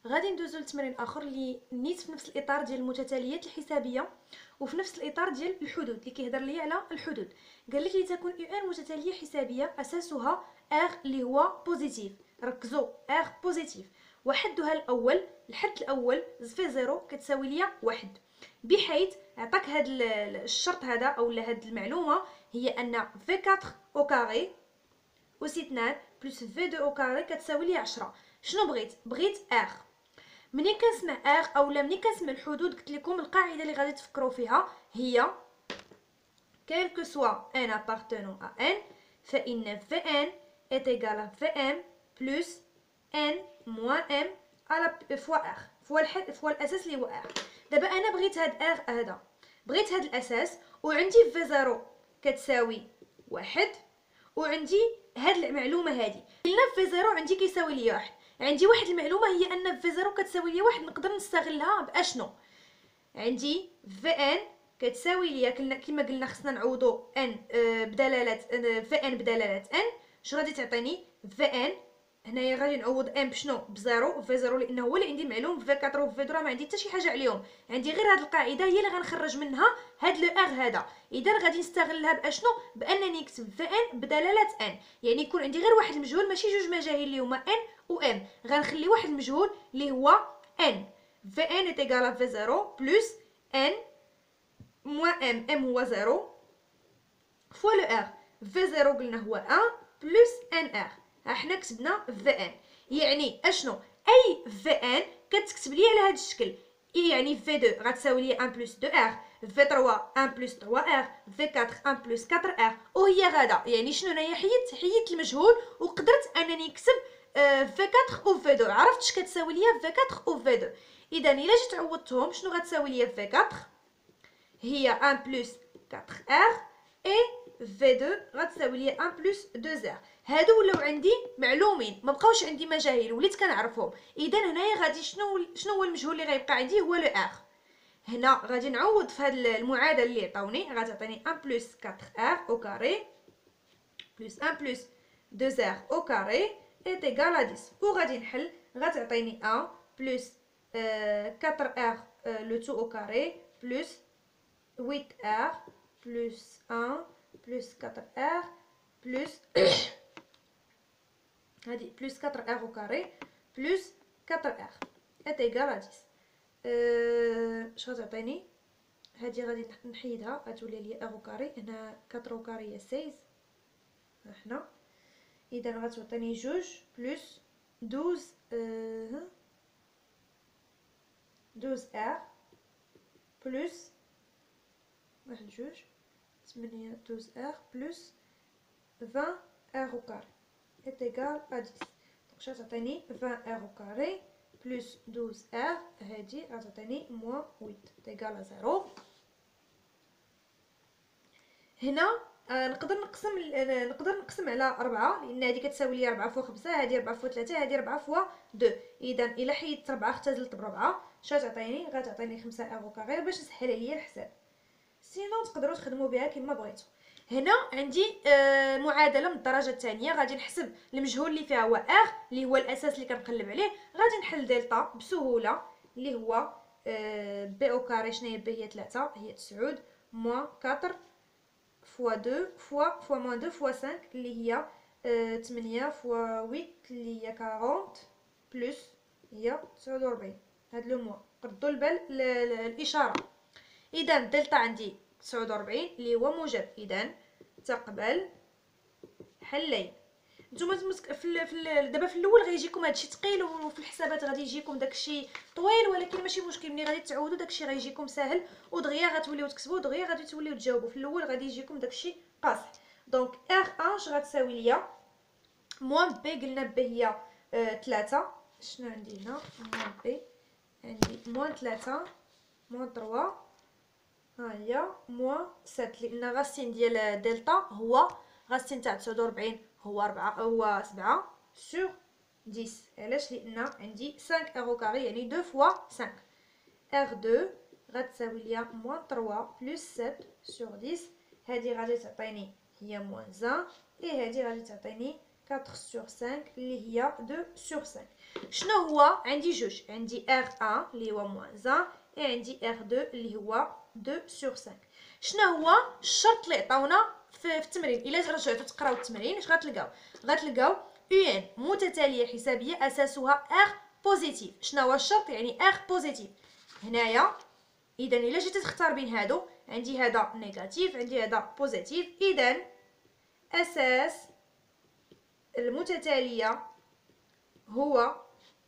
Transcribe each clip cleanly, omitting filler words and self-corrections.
غادي ندوزو لتمرين اخر اللي نيت في نفس الاطار ديال المتتاليات الحسابيه وفي نفس الاطار ديال الحدود اللي كيهضر ليا على الحدود. قال لك لتكون ان متتاليه حسابيه اساسها ار اللي هو بوزيتيف. ركزوا، ار بوزيتيف وحدها الاول، الحد الاول في زيرو كتساوي ليا واحد، بحيث عطاك هذا الشرط هذا او هذه المعلومه هي ان في 4 او كاري أس 2 بلس في 2 او كاري كتساوي لي 10. شنو بغيت ار. ملي كنسمع ار اولا ملي كنسمع الحدود قلت لكم القاعده اللي غادي تفكروا فيها هي quel que soit n appartenant à n فإن Vn est égal à Vm plus n moins m à la fois r فوا الاساس اللي هو r. دابا انا بغيت هاد r هذا، بغيت هاد الاساس وعندي في 0 كتساوي واحد، وعندي هاد المعلومه هادي قلنا في 0 عندي كيساوي لي واحد، عندي واحد المعلومه هي ان في 0 كتساوي لي واحد، نقدر نستغلها باشنو؟ عندي في ان كتساوي ليا كما قلنا خصنا نعوضو ان بدلاله في ان بدلاله ان. اش غادي تعطيني؟ في ان هنايا غادي نعوض ان بشنو؟ بزيرو، في زيرو لانه هو اللي عندي معلوم. في 4 و في 2 ما عندي حتى شي حاجه عليهم، عندي غير هاد القاعده هي اللي غنخرج منها هاد لو ار هذا. اذا غادي نستغلها باشنو؟ بانني نكتب في ان بدلاله ان، يعني يكون عندي غير واحد المجهول ماشي جوج مجاهيل اللي هما ان و ام. غنخلي واحد المجهول اللي هو ان. في ان est égal à في 0 plus n moins m، m هو 0 فوا لو ار. في 0 قلنا هو 1 بلس ان ار. احنا كتبنا في ان، يعني اشنو؟ اي في ان كتكتب لي على هذا الشكل، يعني في 2 غتساوي لي 1 بلس 2 ار، في 3 1 بلس 3 ار، في 4 1 بلس 4 ار. وهي غادا يعني شنو؟ انايا حيدت المجهول وقدرت انني نكتب في 4 و في 2. عرفت اش كتساوي ليا في 4 و في 2؟ اذا الا جيت عوضتهم شنو غتساوي ليا في 4؟ هي 1 بلس 4 ار اي في 2 غتساوي لي 1 بلس 2 ار. هادو ولاو عندي معلومين، ما بقاوش عندي مجاهيل، وليت كنعرفهم. اذا هنايا غادي شنو هو المجهول اللي غيبقى عندي؟ هو لو ار. هنا غادي نعوض في هذه المعادله اللي عطاوني، غتعطيني 1 بلس 4 ار او كاري بلس 1 بلس 2 ار او كاري est égal à 10. وغادي نحل، غتعطيني 1 بلس 4 ار لو تو او كاري بلس 8r plus 1 plus 4r plus هادي plus 4r au carré plus 4r est égal à 10. اش غتعطيني؟ هادي غادي نحيدها غتولي لي ار او كاري، هنا 4 او كاري هي 16 هنا. اذا غتعطيني جوج بلس 12 12r بلس واحد جوج 8 12 ار بلس 20 ار او كاري est égal à 10. دونك غتعطيني 20 ار او كاري بلس 12 ار، هادي غتعطيني موان 8 est égal à 0. هنا نقدر نقسم على 4 لان هادي كتساوي لي 4 فوا 5، هادي 4 فوا 3، هادي 4 فوا 2. اذا الا حيدت 4 اختزلت ب4 اش غتعطيني 5 ار او كاري باش نسهل عليا الحساب. سينو تقدروا تخدموا بها كما بغيتو. هنا عندي معادله من الدرجه الثانيه، غادي نحسب المجهول اللي فيها هو ار اللي هو الاساس اللي كنقلب عليه. غادي نحل دلتا بسهوله اللي هو بي او كاري شنو هي؟ بي هي 3 هي 9 موان 4 فوا 2 فوا موان 2 فوا 5 اللي هي 8 فوا 8 اللي هي 40 بلس هي 49. هاد لو موان ردوا البال الاشاره. اذا دلتا عندي 49 اللي هو موجب. اذا تقبل حلين. نتوما دابا في الاول غيجيكم هادشي ثقيل، وفي الحسابات غادي يجيكم داكشي طويل، ولكن ماشي مشكل، ملي غادي تعودوا داكشي غيجيكم ساهل، ودغيا غتوليو تكتبوا، دغيا غادي توليو تجاوبوا. في الاول غادي يجيكم داكشي قاصح. دونك ار 1 اش غتساوي ليا؟ موان بي، قلنا بي هي 3. شنو عندي هنا؟ موان بي عندي موان 3 موان 3 ها هي موان 7، لان غاسين ديال دلتا هو غاسين تاع 49 هو 4 هو 7 سور 10. علاش؟ لان عندي 5 ار او كاري يعني 2 فوا 5. ار 2 غتساوي ليا موان 3 بلس 7 سور 10. هادي غادي تعطيني هي موان 1 اي هادي غادي تعطيني 4 sur 5 اللي هي 2 sur 5. شنو هو؟ عندي جوج، عندي R1 اللي هو موان 1 وعندي R2 اللي هو 2 sur 5. شنو هو الشرط اللي عطاونا في التمرين؟ الا رجعتوا تقراو التمرين اش غتلقاو UN متتاليه حسابيه اساسها R بوزيتيف. شنو هو الشرط؟ يعني R بوزيتيف. هنايا اذا الا جيت تختار بين هادو، عندي هذا نيجاتيف عندي هذا بوزيتيف، اذا اساس المتتاليه هو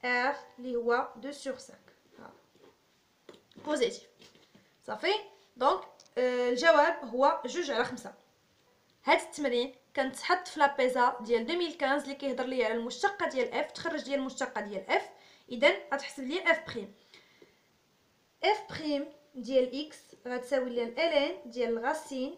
R اللي هو 2 sur 5 بوزيتيف. صافي دونك الجواب هو 2/5. هاد التمرين كنتحط في لابيزا ديال 2015 اللي كيهضر لي على المشتقه ديال اف، تخرج ديال المشتقه ديال اف. اذا غتحسب لي اف بريم. اف بريم ديال اكس غتساوي لي الان ديال الغاسين.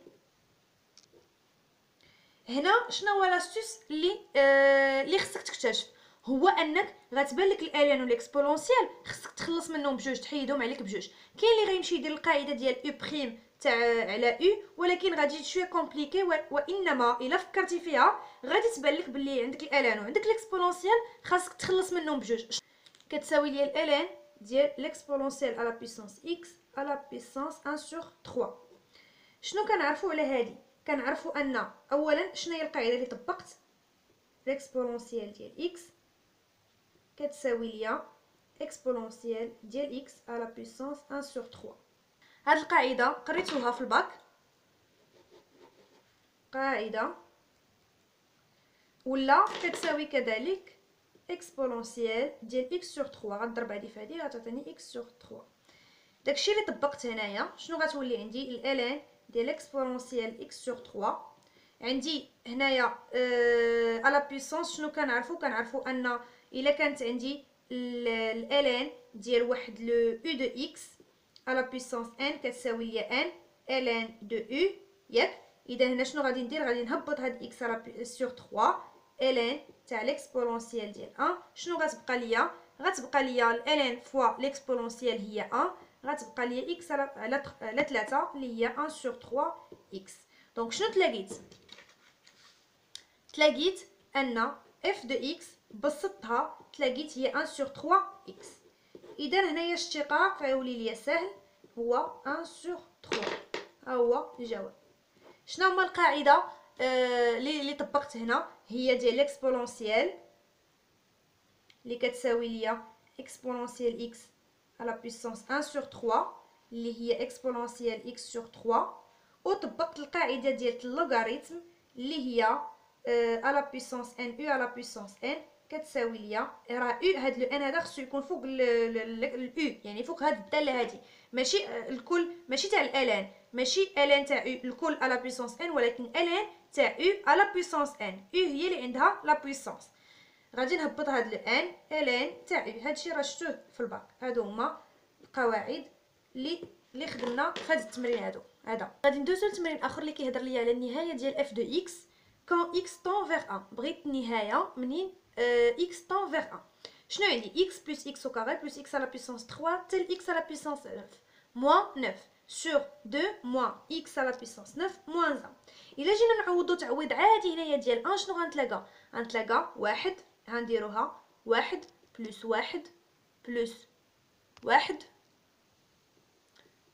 هنا شنو هو لاستوس اللي خصك تكتشف؟ هو انك غتبان لك الالين والاكسبونونسيال خصك تخلص منهم بجوج، تحيدهم عليك بجوج. كاين اللي غيمشي يدير القاعده ديال او بريم تاع على او، ولكن غادي شويه كومبليكي، وانما الا فكرتي فيها غادي تبان لك باللي عندك الالين وعندك الاكسبونونسيال خاصك تخلص منهم بجوج. كتساوي لي الالين ديال ليكسبونونسيال على بيسونس اكس على بيسونس 1 sur 3. شنو كنعرفوا على هذه؟ كنعرفوا ان اولا شنو هي القاعده اللي طبقت؟ ليكسبونونسيال ديال اكس كتساوي ليا اكسبونونسيال ديال اكس على بيسونس 1 sur 3. هاد القاعده قريتوها في الباك، قاعده ولا كتساوي كذلك اكسبونونسيال ديال اكس sur 3 غنضرب هذه في هذه غتعطيني اكس sur 3. داكشي اللي طبقت هنايا شنو غتولي عندي؟ الالين ديال اكسبونونسيال اكس sur 3. عندي هنايا على بيسونس شنو كنعرفوا ان الا كانت عندي الالين ديال واحد لو او دو اكس على بيسونس ان كتساوي لي ان الين دو او ياك. اذا هنا شنو غادي ندير؟ غادي نهبط هاد اكس على sur 3 الين تاع ليكسبونونسيال ديال 1. شنو غتبقى ليا؟ غتبقى ليا الالين فوا ليكسبونونسيال هي 1، غتبقى ليا اكس على 3 اللي هي 1 sur 3 اكس. دونك شنو تلاقيت ان اف دو اكس بسطتها تلاقيت هي 1 sur 3 اكس. اذا هنايا الاشتقاق غيولي ليا سهل، هو 1 sur 3. ها هو الجواب. شنو هما القاعده اللي طبقت هنا؟ هي ديال ليكسبونونسيال اللي كتساوي ليا اكسبونونسيال اكس على بيسونس 1 sur 3 اللي هي اكسبونونسيال اكس sur 3، وطبقت القاعده ديال اللوغاريتم اللي هي على بيسونس ان او على بيسونس ان كتساوي ليا راه او. هاد لو ان هذا خصو يكون فوق الاو، يعني فوق هاد الداله هادي، ماشي الكل، ماشي تاع الالان، ماشي الان تاع او الكل على بيسونس ان، ولكن الان تاع او على بيسونس ان. او هي اللي عندها لا بيسونس. غادي نهبط هاد لو ان الان تاع او. هادشي راه شفتوه في الباك. هادو هما القواعد اللي خدمنا في هاد التمرين هذا. غادي ندوزو لتمرين اخر اللي كيهضر ليا على النهايه ديال اف دو اكس كون اكس طون فيغ 1. بغيت النهايه منين اكس طون فيغ 1. شنو عندي؟ اكس بلس اكس او كاري بلس اكس على بيسونس 3 تل اكس على بيسونس 9 موان 9 sur 2 موان اكس على بيسونس 9 موان 1. الا جينا نعوضو تعويض عادي هنايا ديال 1 شنو غنتلاقى واحد، غنديروها واحد بلس واحد بلس واحد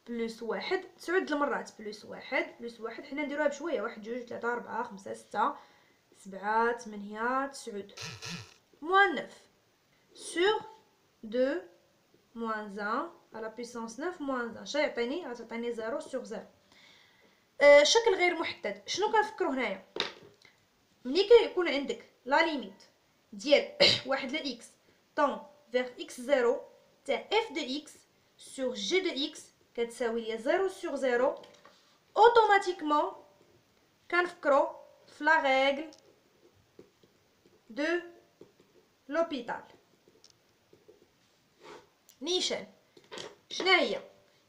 بلس واحد 9 المرات بلس واحد بلس واحد. حنا نديروها بشويه، 1 2 3 4 5 6 7 8 9 موان 9 sur 2 موان 1 على بيسونس 9 موان 1. شنو يعطيني؟ غتعطيني 0 sur 0. شكل غير محدد. شنو كنفكروا هنايا؟ ملي كيكون عندك لا ليميت ديال واحد ل اكس طون فيغ اكس 0 تاع اف دو اكس sur جي دو اكس كتساوي ليا 0 sur 0، اوتوماتيكمون كنفكروا في لا ريغل دو لوبيتال. نيشان شنو هي؟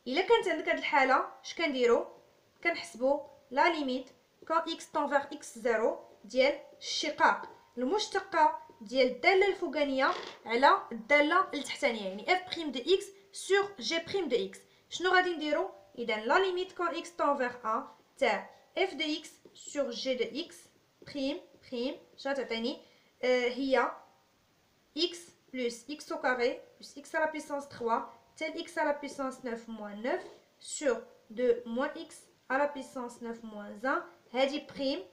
الا كانت عندك هاد الحاله اش كنديروا؟ كنحسبوا لا ليميت كون اكس طون فيغ اكس 0 ديال الشقاق المشتقه ديال الداله الفوقانيه على الداله التحتانيه، يعني اف بريم دو اكس سور جي بريم دو اكس. شنو غادي نديرو؟ اذا لا ليميت كون اكس طون فيغ 1 تاع اف دو اكس سور جي دو اكس بريم اش غتعطيني؟ هي x plus x au carré plus x à la puissance 3 tel x à la puissance 9 moins 9 sur 2 moins x à la puissance 9 moins 1. هذه بريم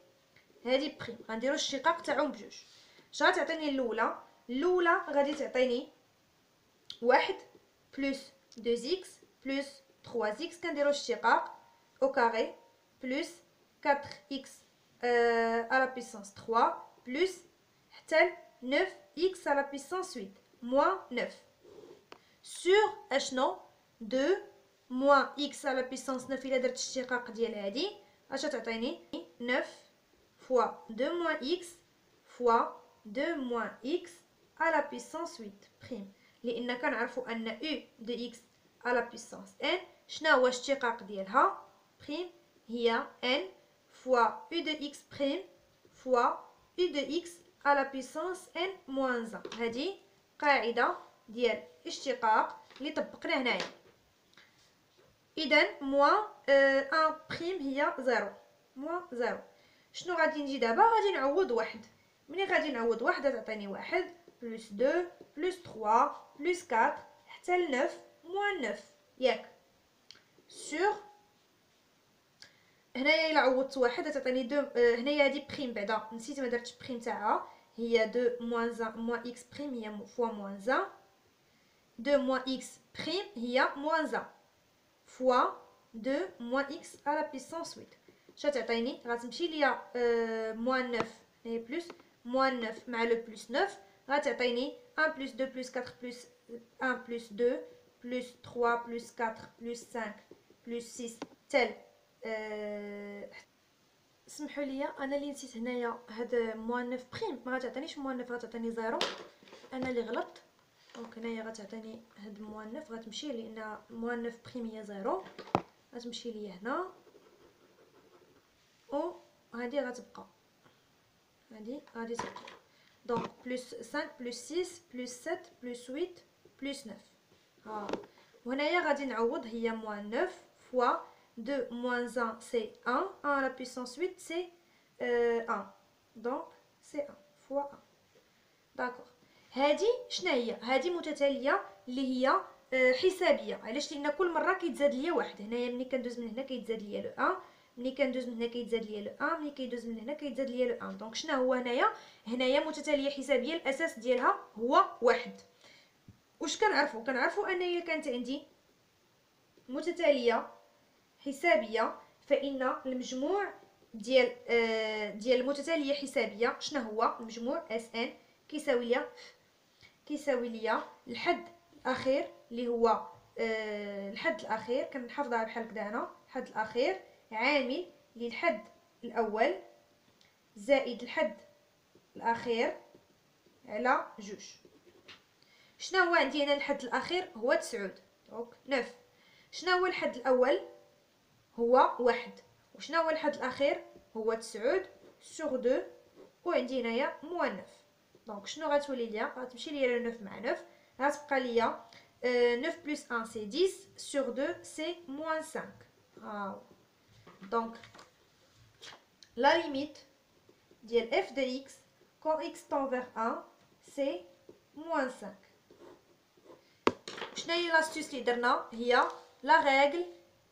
هذه بريم. غنديرو الشقاق تاعهم بجوج. اش غتعطيني الاولى غادي تعطيني 1 بلس 2x بلس 3x كنديرو الشقاق au carré plus 4x à la puissance 3 plus حتى 9x à la puissance 8 moins 9 sur اشنو 2 moins x à la puissance 9. إلا درت الشقاق ديال هادي اش تعطيني 9 fois 2 moins x fois 2 moins x à la puissance 8 prime. لان كنعرفوا ان u de x à la puissance n شنو هو الاشتقاق ديالها prime هي n fois u de x prime fois u de x à la puissance n moins 1. هذه قاعده ديال اشتقاق اللي طبقنا هنايا. اذا موان 1 بريم هي 0 موان 0. شنو غادي نجي دابا؟ غادي نعوض واحد. ملي غادي نعوض واحد غتعطيني واحد بلس 2 بلس 3 بلس 4 حتى ل 9 موان 9 ياك سور. هنايا الا عوضت واحد غتعطيني 2. هنايا هادي بريم بعدا نسيت ما درتش بريم تاعها هي 2 موان 1 موان اكس بريم هي فوا موان 1 2 موان اكس بريم هي موان 1 فوا 2 موان اكس على بيسونس 8. اش غتعطيني؟ غتمشي ليا موان 9 هي بلس موان 9 مع لو بلس 9 غتعطيني 1 بلس 2 بلس 4 بلس 1 بلس 2 بلس 3 بلس 4 بلس 5 بلس 6 تل سمحوا لي انا اللي نسيت هنايا هاد موان 9 بريم ما غتعطينيش موان 9 غتعطيني 0. انا اللي غلطت. دونك هنايا غتعطيني هاد موان 9 غتمشي لان موان 9 بريم هي 0 غتمشي ليا هنا و هادي غتبقى هادي غادي تبقى. دونك بلس 5 بلس 6 بلس 7 بلس 8 بلس 9 ها. وهنايا غادي نعوض هي موان 9 فوا 2 moins 1 c'est 1 1 à la puissance 8 c'est 1 donc c'est 1 fois 1 d'accord. هادي شناهي؟ هادي متتاليه اللي هي حسابيه. علاش؟ لان كل مره كيتزاد ليا واحد. هنايا ملي كندوز من هنا كيتزاد ليا لو 1 ملي كندوز من هنا كيتزاد ليا لو 1 ملي كيدوز من هنا كيتزاد ليا لو 1. دونك شنو هو هنايا متتاليه حسابيه الاساس ديالها هو واحد. واش كنعرفوا ان الا كانت عندي متتاليه حسابيه فان المجموع ديال المتتاليه حسابيه شنو هو؟ المجموع اس ان كيساوي ليا الحد الاخير اللي هو الحد الاخير كنحافظها بحال هكذا هنا الحد الاخير عامل للحد الاول زائد الحد الاخير على جوج. شنو هو عندي هنا الحد الاخير؟ هو 9 دونك 9. شنو هو الحد الاول؟ هو 1. وشنو هو الحد الاخير؟ هو 9 سور 2 وعندي هنايا موان 9. دونك شنو غتولي ليا؟ غتمشي ليا لو 9 مع 9 غتبقى ليا 9 بلس 1 سي 10 سور 2 سي موان 5 ها. دونك لا ليميت ديال اف دو اكس كون اكس طون فيغ 1 سي موان 5. شنو هي لاستوس اللي درنا؟ هي لا ريغل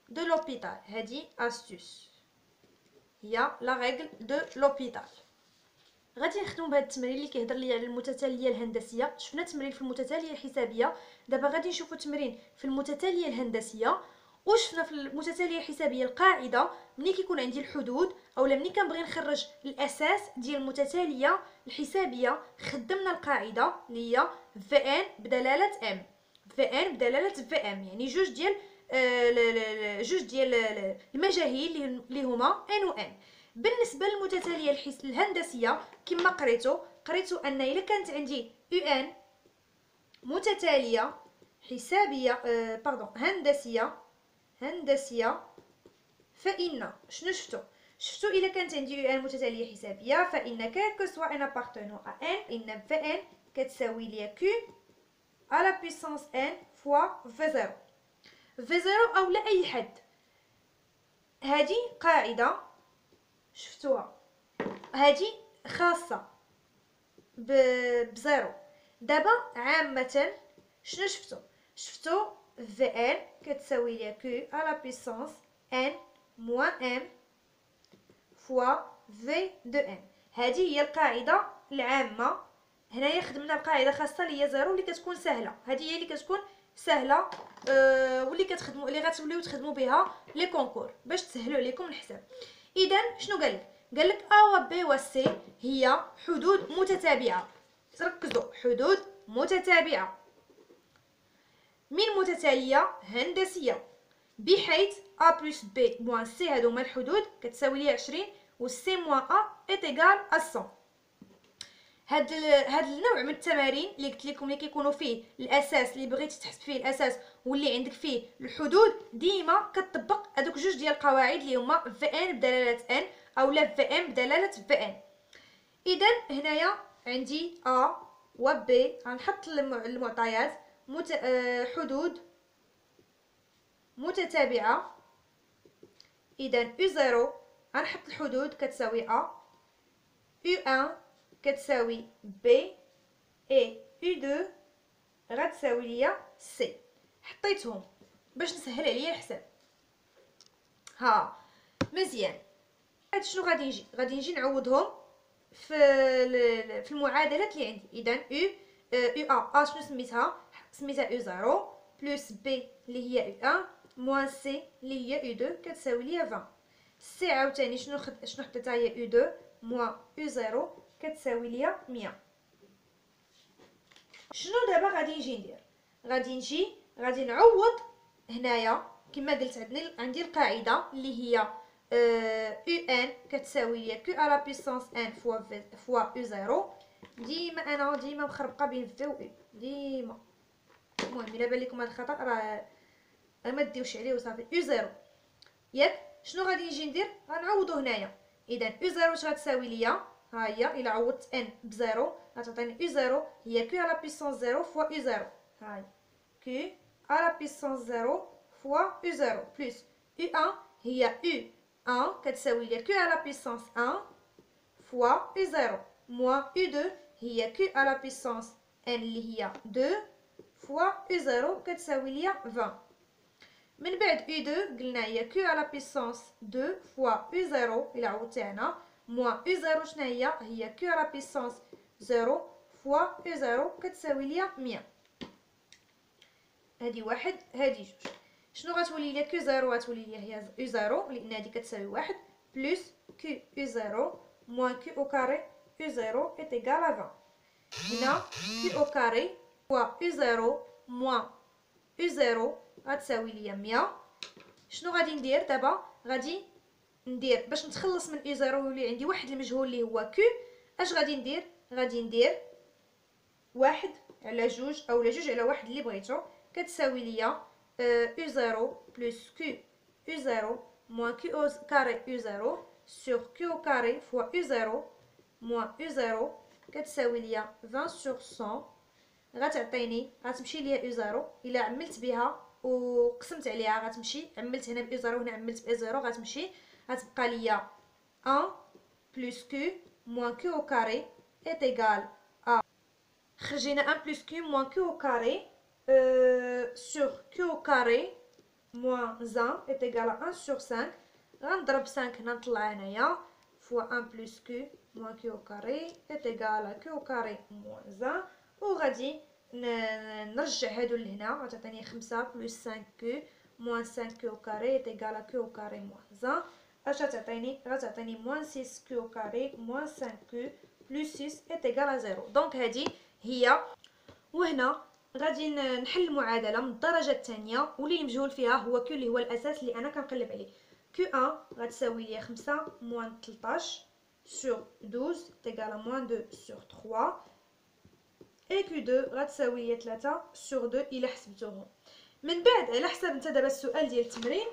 دو لوبيتال. هادي استوس هي لا ريغل دو لوبيتال. غادي نخدموا بهذا التمرين اللي كيهضر لي على المتتاليه الهندسيه. شفنا تمرين في المتتاليه الحسابيه، دابا غادي نشوفوا تمرين في المتتاليه الهندسيه. وشفنا في المتتاليه الحسابيه القاعده ملي كيكون عندي الحدود اولا ملي كنبغي نخرج الاساس ديال المتتاليه الحسابيه خدمنا القاعده اللي هي في ان بدلاله ام. في ان بدلاله في ام يعني جوج ديال المجاهيل اللي هما ان و ان. بالنسبه للمتتاليه الهندسيه كما قريتو ان الا كانت عندي يو ان متتاليه حسابيه هندسيه فان شنو شفتو الا كانت عندي يو ان متتاليه حسابيه فان كو سوا ان ابارتونون ا ان ان في ان كتساوي ليا كيو على بيسانس ان فوا في 0 او لا اي حد. هذه قاعده شفتوها، هذه خاصه بزيرو. دابا عامة شنو شفتو في ان كتساوي ليا كيو على بيسونس ان موان ام فوا في دو ان. هذه هي القاعده العامه. هنايا خدمنا بقاعده خاصه اللي هي زيرو اللي كتكون سهله. هذه هي اللي كتكون سهله واللي كتخدموا اللي غتوليو تخدموا بها لي كونكور باش تسهلوا عليكم الحساب. اذا شنو قال لك ا و بي و سي هي حدود متتابعه. ركزوا، حدود متتابعه من متتاليه هندسيه، بحيث ا بلس بي موان سي هادو هما الحدود كتساوي لي 20 و سي موان ا ايت ايكال ا 100. هاد النوع من التمارين اللي قلت لكم اللي كيكونوا فيه الاساس اللي بغيتي تحسب فيه الاساس واللي عندك فيه الحدود، ديما كتطبق هذوك جوج ديال القواعد اللي هما في ان بدلاله ان اولا في ام بدلاله في ان. اذا هنايا عندي ا و بي، غنحط المعطيات حدود متتابعه. اذا او 0 غنحط الحدود كتساوي ا، او 1 كتساوي بي، اي او 2 غتساوي ليا سي. حطيتهم باش نسهل عليا الحساب. ها مزيان. هاد شنو غادي نجي نعوضهم في المعادلات اللي عندي. اذا او ا شنو سميتها او 0 بلس بي اللي هي او 1 موان سي اللي هي او 2 كتساوي ليا 20. سي عاوتاني شنو حطيتها هي او 2 موان او 0 كتساوي ليا 100. شنو دابا غادي نجي ندير؟ غادي نعوض هنايا كما قلت. عندي القاعده اللي هي او ان كتساوي ليا كيو على بيسونس ان فوا او 0. ديما مخربقه بين في و او ديما. المهم الا بان لكم هذا الخطا راه ما ديوش عليه وصافي. او 0 ياك شنو غادي نجي ندير؟ غنعوضو هنايا. اذا او 0 واش غتساوي ليا؟ ها هي الا عوضت ان بزيرو غتعطيني او 0 هي كيو على بيسونس 0 فوا او 0. هاي كيو على بيسونس 0 فوا او 0 بلس او 1 هي او 1 كتساوي ليا كيو على بيسونس 1 فوا او 0 موان او 2 هي كيو على بيسونس ان اللي هي 2 فوا او 0 كتساوي ليا 20. من بعد او 2 قلنا هي كيو على بيسونس 2 فوا او 0 الى عوضتي هنا موان او 0 شنو هي كيو على بيسونس 0 فوا او 0 كتساوي ليا 100. هادي واحد هادي جوج. شنو غتولي ليا؟ كيو 0 غتولي ليا هي او 0 لان هادي كتساوي واحد بلس كيو او 0 موان كيو او كاري او 0 ايت ايكال 20. هنا كيو او كاري فوا او 0 موان او 0 غتساوي ليا 100. شنو غادي ندير دابا؟ غادي ندير باش نتخلص من او 0 ويولي عندي واحد المجهول اللي هو كيو. اش غادي ندير؟ غادي ندير واحد على جوج اولا جوج على واحد اللي بغيتو كتساوي ليا او 0 بلس كيو او 0 موان كيو او كاري او 0 سور كيو كاري فوا او 0 موان او 0 كتساوي ليا 20 سور 100. غتمشي ليا او 0 الا عملت بها وقسمت عليها غتمشي. عملت هنا ب 0 وهنا عملت ب 0 غتمشي غتبقى ليا 1 بلس كيو موان كيو او كاري ايت ايكال ا. خرجينا 1 بلس كيو موان كيو او كاري سور كيو او كاري موان 1 ايت ايكال 1 سور 5. غنضرب 5 هنا نطلع هنايا فوا 1 بلس كيو موان كيو او كاري ايت ايكال كيو او كاري موان 1. وغادي نرجع هادو لهنا غتعطيني 5 بلس 5 كيو موان 5 كيو كاري ايت ايكال كيو كاري موان 1. اش غتعطيني موان 6 كيو كاري موان 5 كيو بلس 6 ايت ايكال 0. دونك هادي هي. وهنا غادي نحل المعادله من الدرجه الثانيه واللي المجهول فيها هو كيو اللي هو الاساس اللي انا كنقلب عليه. كيو 1 غتساوي لي 5 موان 13 سور 12 تيغال موان 2 سور 3 اي كيو 2 غتساوي لي 3 سور 2 الا حسبتوهم. من بعد على حسب انت دابا السؤال ديال التمرين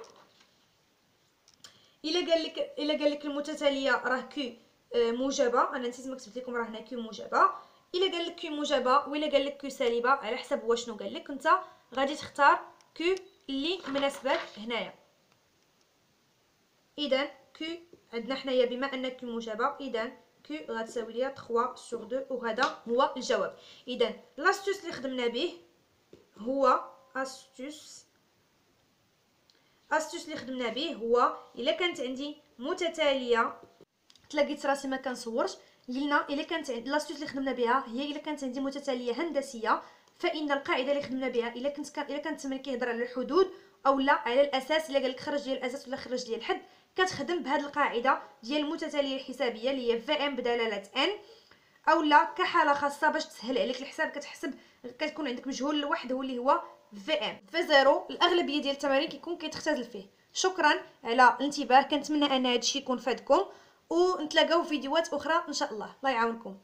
الا قال لك المتتاليه راه كيو موجبه. انا نسيت ما كتبت لكم راه هنا كيو موجبه. الا قال لك كيو موجبه ولا قال لك كيو سالبه على حسب هو شنو قال لك انت غادي تختار كيو اللي مناسبك هنايا. اذا كيو عندنا حنايا بما ان كيو موجبه اذا كيو غتساوي ليا 3 سور 2 وهذا هو الجواب. اذا لاستوس اللي خدمنا به هو استوس اللي خدمنا به هو الا كانت عندي متتاليه، تلاقيت راسي ما كنصورش، قلنا الا كانت لاستوس اللي خدمنا بها هي الا كانت عندي متتاليه هندسيه، فان القاعده اللي خدمنا بها الا كان التمرين كيهضر على الحدود او لا على الاساس، الا قال لك خرج لي الاساس ولا خرج لي الحد، كتخدم بهذه القاعده ديال المتتاليه الحسابيه اللي هي في ام بدلاله ان، او لا كحاله خاصه باش تسهل عليك الحساب كتحسب كتكون عندك مجهول واحد هو اللي هو في ام. في زيرو الاغلبيه ديال التمارين كيكون كيتختزل فيه. شكرا على الانتباه، كنتمنى ان هذا الشيء يكون فادكم، ونتلاقاو في فيديوهات اخرى ان شاء الله. الله يعاونكم.